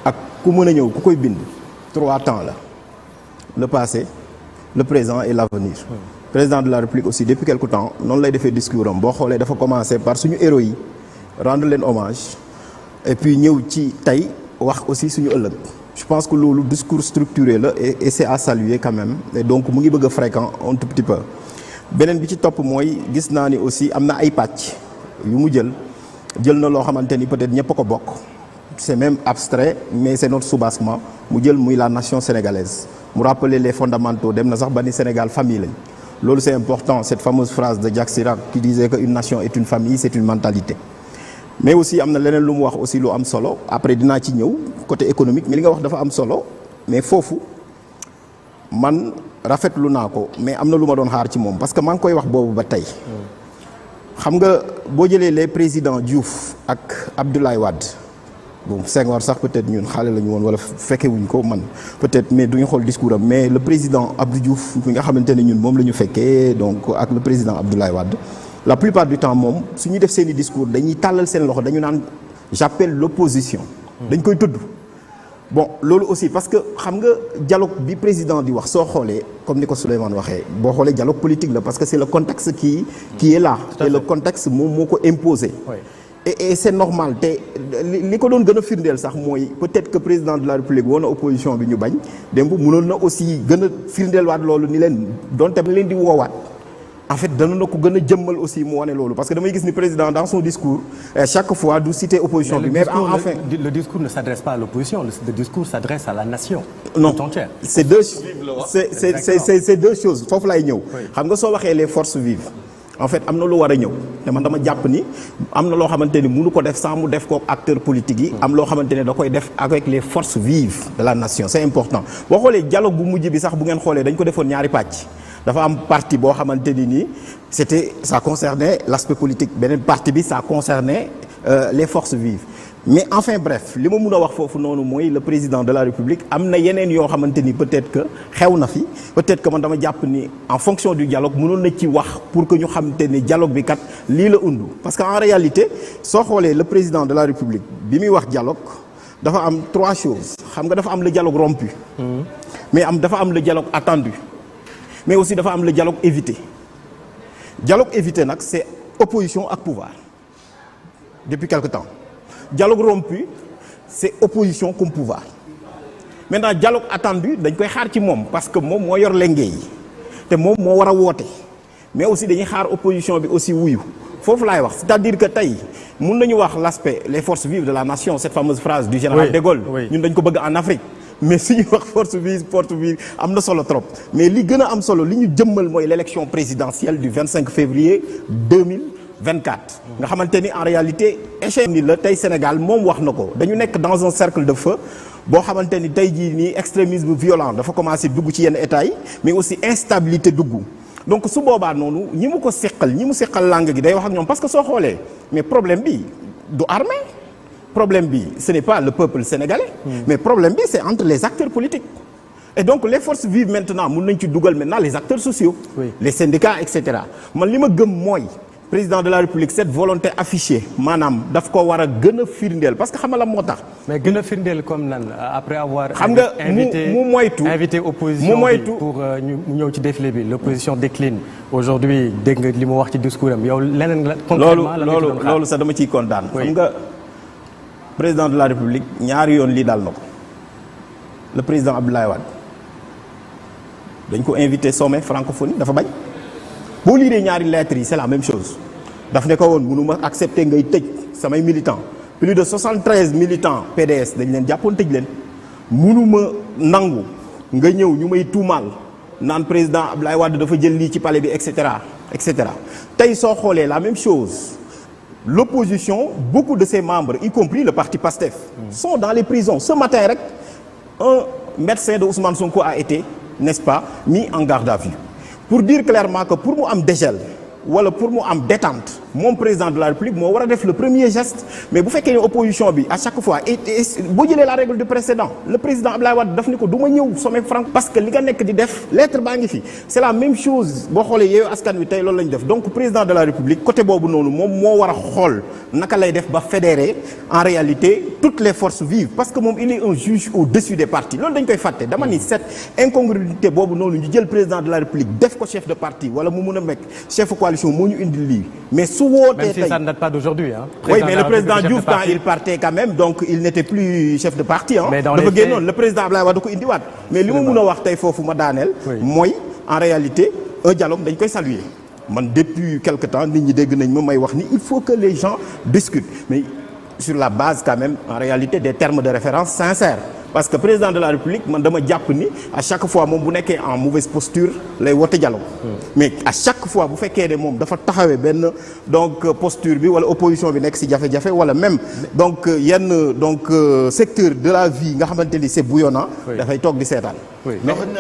ak ku mën a ñëw ku koy bind 3 temps la le passé le présent et l'avenir. Président de la République aussi depuis quelque temps noonu lay defee discours am boo xoolee dafa commencer par suñu héros yi rendre leen hommage et puis ñëw ci tey wax aussi suñu ëllëg. Je pense que loolu discours structuré la et c'est à saluer quand même et donc mu ngi bëgg a fréquent un tout petit peu. beneen bi ci topp mooy gis naa ni aussi am na ay pàcc yu mu jël na loo xamante ni peut-être ñëpp a ko bokk. C'est même abstrait mais c'est notre soubassement mu jël muy la nation sénégalaise mu rappeler les fondamentaux dem na sax ba ni Sénégal famille lañ loolu c'est important cette fameuse phrase de Jacques Chirac qui disait que une nation est une famille c'est une mentalité mais aussi am na leneen lu mu wax aussi lu am solo après dinaa ci ñëw côté économique mais li nga wax dafa am solo mais foofu man rafetlu naa ko mais am na lu ma doon xaar ci moom parce que maa ngi koy wax boobu ba tey xam nga boo jëlee les présidents Diouf ak Abdoulaye Wade bon Senghor sax peut-être ñun xale la ñu woon wala fekke wuñ ko man peut-être mais duñu xool discours am mais le président Abdou Diouf mi nga xamante ne ñun moom la ñu fekkee donc ak le président Abdoulaye Wade la plupart du temps moom su ñuy def seen i discours dañuy tàllal seen loxo dañu naan j'appelle l'opposition dañ koy tudd bon loolu aussi parce que xam nga dialogue bi président di wax soo xoolee comme ni ko Souleymane waxee boo xoolee dialogue politique la parce que c'est le contexte qui est là et le contexte moom moo ko imposé et c'est normal te li ko doon gën a firndeel sax mooy peut-être que président de la République woon na opposition bi ñu bañ démb mënoon na aussi gën a firndeel waat loolu ni leen donte leen di woowaat en fait dana na ko gën a jëmmal aussi mu wane loolu parce que damay gis ni président dans son discours chaque fois du citer opposition bi mais enfin le discours ne s'adresse pas à l'opposition le discours s'adresse à la nation non tout entière. c'est deux choses foofu lay ñëw xam nga soo waxee les forces vives en fait am na lu war a ñëw te man dama jàpp ni am na loo xamante ni mënu ko def sans mu def ko acteurs politiques yi am loo xamante ne da koy def avec les forces vives de la nation c'est important boo xoolee dialogue bu mujj bi sax bu ngeen xoolee dañ ko defoon ñaari pàcc dafa am partie boo xamante ni nii ça concernait l'aspect politique beneen partie bi ça concernait les forces vives mais enfin bref li ma mun a wax foofu noonu mooy le président de la République am na yeneen yoo xamante ni peut-être que xew na fi peut-être que man dama jàpp ni en fonction du dialogue mënoon na ci wax pour que ñu xamante ni dialogue bi kat lii la undu parce que en réalité soo xoolee le président de la République bi muy wax dialogue dafa am 3 choses xam nga dafa am le dialogue rompu mais dafa am le dialogue attendu mais aussi dafa am le dialogue évité nag c'est opposition ak pouvoir depuis quelque temps dialogue rompu c'est opposition comme pouvoir maintenant dialogue attendu dañ koy xaar ci moom parce que moom moo yor lenge yi te moom moo war a woote mais aussi dañuy xaar opposition bi aussi wuyu foofu laay wax c'est-à-dire que tey mun nañu wax l'aspect les forces vives de la nation cette fameuse phrase du général de Gaulle ñun dañ ko bëgg en Afrique mais suñuy wax force vive am na solo trop mais li gën a am solo li ñu jëmmal mooy l'élection présidentielle du 25 février 2024 nga xamante ni en réalité échec ni la tey Sénégal moom wax na ko dañu nekk dans un cercle de feu boo xamante ni tey jii nii extrémisme violent dafa commencé dugg ci yenn états yi mais aussi instabilité dugg donc su boobaa noonu ñi mu seqal langue gi day wax ak ñoom parce que soo xoolee mais problème bi du armée problème bi ce n'est pas le peuple sénégalais mais problème bi c'est entre les acteurs politiques et donc les forces vives maintenant mun nañ ci dugal maintenant les acteurs sociaux les syndicats etc man li ma gëm mooy président de la République cette volonté affichée maanaam daf ko war a gën a firndeel parce que xam nga la moo tax. mais gën a firndeel comme nan après avoir. xam nga invité opposition bi pour ñu ñëw ci défilé bi l'opposition décline aujourd'hui dégg nga li mu wax ci discours am yow leneen la. concrètement loolu sax dama ciy kontaan. xam nga président de la République ñaari yoon lii daal na ko le président Abdoulaye Wade dañ ko invité sommet francophonie dafa bañ. boo liiree ñaari lettres yi c'est la même chose daf ne ko woon mënuma accepter ngay tëj samay militants plus de 73 militants PDS dañ leen jàppoon tëj leen mënuma nangu nga ñëw ñu may tuumaal naan président Abdoulaye Wade dafa jël lii ci palais bi et cetera tey soo xoolee la même chose l'opposition beaucoup de ses membres y compris le parti PASTEF sont dans les prisons ce matin rek un médecin de Ousmane Sonko a été n'est-ce pas mis en garde à vue pour dire clairement que pour mu am dégel wala pour mu am détente moom président de la République moo war a def le premier geste mais bu fekkee ne opposition bi à chaque fois et boo jëlee la règle du précédent le président Abdoulaye Wade daf ni ko du ma ñëw sommet franc parce que li nga nekk di def lettre baa ngi fi c'est la même chose boo xoolee Yewwi Askan Wi tey loolu la ñu def donc président de la République côté boobu noonu moom moo war a xool naka lay def ba fédérer en réalité toutes les forces vives parce que moom il est un juge au-dessus des partis loolu dañ koy fàtte dama ni cette incongruité boobu noonu ñu jël président de la République def ko chef de parti wala mu mun a mekk chef de coalition moo ñu indi lii mais su wootee même si ça ne date pas d'aujourd'hui hein. Oui mais le président Diouf quand il partait quand même donc il n'était plus chef de parti hein dafa génnoon le président Abdoulaye Wade da ko indiwaat mais li ma mun a wax tey foofu ma daaneel mooy en réalité un dialogue dañ koy saluer man depuis quelque temps nit ñi dégg nañ ma may wax ni il faut que les gens discutent mais sur la base quand même en réalité des termes de référence sincères parce que président de la République man dama jàpp ni à chaque fois moom bu nekkee en mauvaise posture lay woote dialogue mais à chaque fois bu fekkee ne moom dafa taxawee benn donc posture bi wala opposition bi nekk ci jafe-jafe wala même donc yenn donc secteur de la vie nga xamante ni c'est bouillonnant dafay toog di seetaan